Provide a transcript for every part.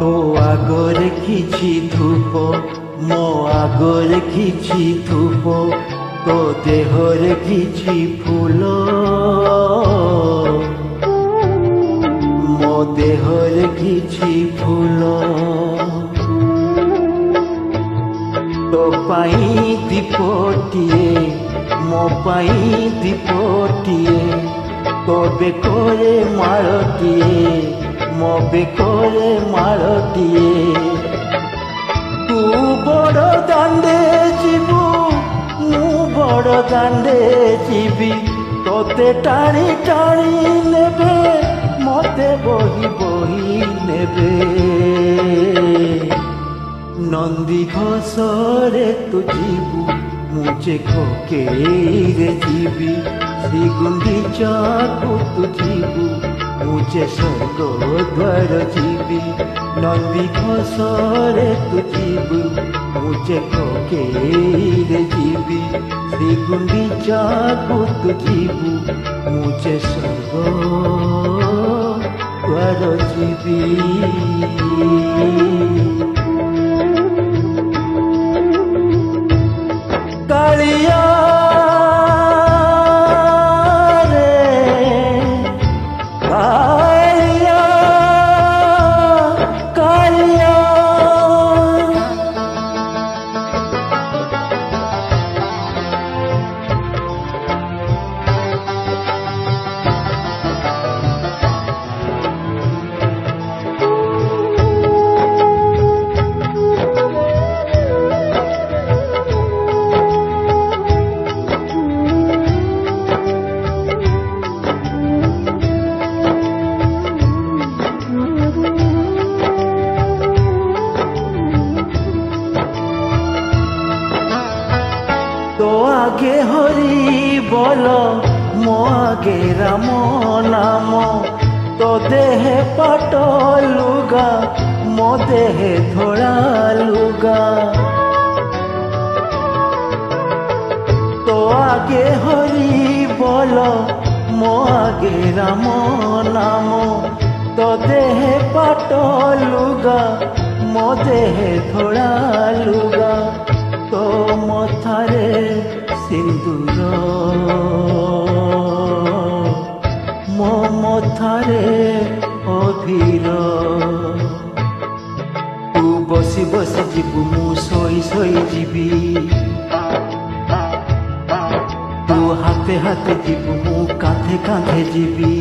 তো আগরে কিছু ধূপ মো আগরে কিছু ধূপ তো দেহরে কিছু ফুল মো দেহরে কিছু ফুল তো পাই দীপটিয়ে মো পাই দীপটিয়ে তো বেকরে মালটিয়ে মো বেকরে মালটিয়ে তু বড় দাণ্ডে ଯିବୁ ମୁଁ ବଡ଼ ଦାଣ୍ଡେ ଯିବି ତୋତେ ଟାଣି ଟାଣି ନେବେ ମତେ ବହି ବହି ନେବେ ନନ୍ଦୀ ଘୋଷରେ ତୁ ଯିବୁ ମୁଁ ଯେ କୋକେଇରେ ଯିବି ଶ୍ରୀଗୁଣ୍ଡିଚାକୁ ତୁ ଯିବୁ ମୁଁ ଯେ ସ୍ୱର୍ଗ ଦ୍ୱାର ଯିବି ନନ୍ଦୀ ଘୋଷରେ ତୁ ଯିବୁ ମୁଁ ଯେ କୋକେଇରେ ଯିବି ଶ୍ରୀଗୁଣ୍ଡିଚାକୁ ତୁ ଯିବୁ ମୁଁ ଯେ ସ୍ୱର୍ଗ ଦ୍ୱାର ଯିବି କାଳିଆ तो आगे हरि बोल मो आगे राम नाम तो देह पाट लुगा मो देह धोड़ा लुगा तो आगे हरि बोल मो आगे राम नाम तो देह पाट लुगा मो देह धोड़ा लुगा तो मथारे सिंदूर मो मथारे अभीर तू बसी बसी जीवु मु सोई सोई जीवी तू हाथे हाथे जीवु मु कांधे कांधे जीवी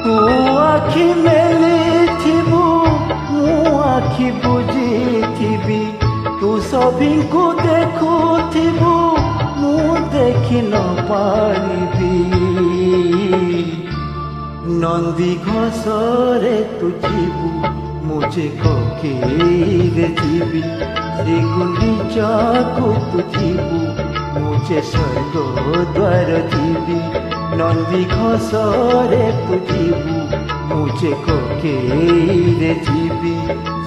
तू आखि मेली थिबु मु आखि बुझी थिबी तू सभी को देखुथिबु मु देखि न पारिबी नंदी घोषरे तू जीवु मुझे कोकेइरे जीवी श्रीगुंडीचाकु तू जीवु मुझे स्वर्ग द्वार जीवी नंदी घोषरे तू जीवु मुझे कोकेइरे जीवी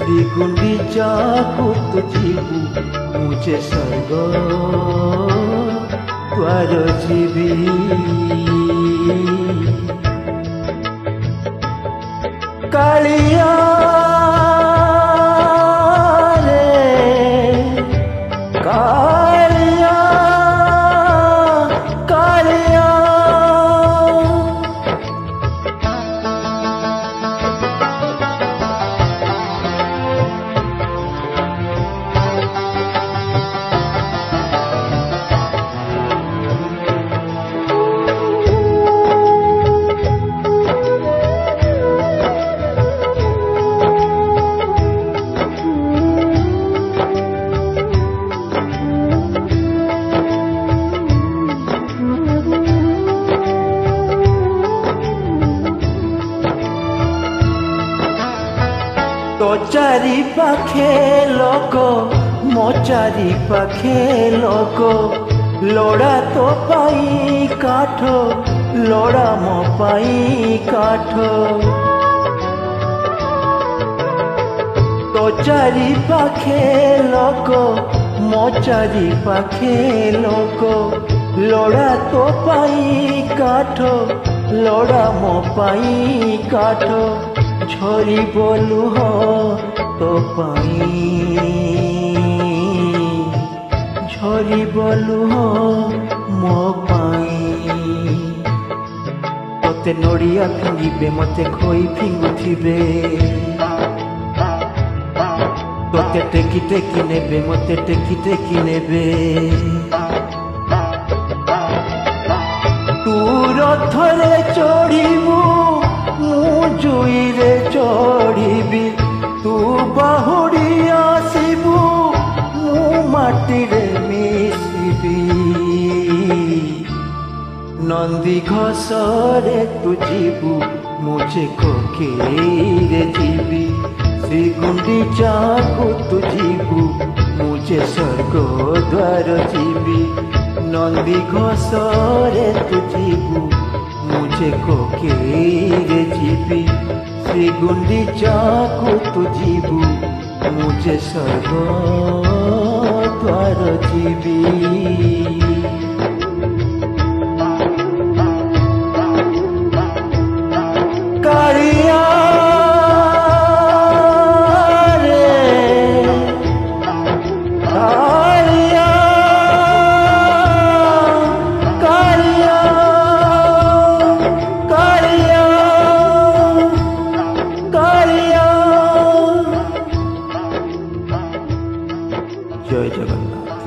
श्रीगुंडीचाकु तू जीवु मुझे स्वर्ग द्वार जीवी कालिया रे कालिया कालिया तो चारि पाखे लोक मो चारि पाखे लोक लोड़ा तो पाई काठ लोड़ा मो पाई काठ तो चारि पाखे लोक मो चारि पाखे लोक लोड़ा तो पाई काठ लोड़ा मो पाई काठ झरी बोलू हो तो पाई झरी बोलू हो मो पाई तोते नड़िया फिंगिबे मते खोई फिंगुथिबे तोते टेकी टेकी नेबे मते टेकी टेकी नेबे तू रथरे चढ़िबू मु जुईरे चढ़िबी तू बाहुड़ी आसिबू मु माटीरे मिसिबी नंदी घसरे तू जीबू मुझे कोकेरे जीबी श्रीगुंडीचा को तू जीबू मुझे स्वर्ग द्वार जीबी नंदी घसरे तू जीबू मुझे कोकेरे जीबी श्रीगुंडीचा को तू जीबू मुझे स्वर्ग द्वार जीबी कालिया जय जगन्नाथ।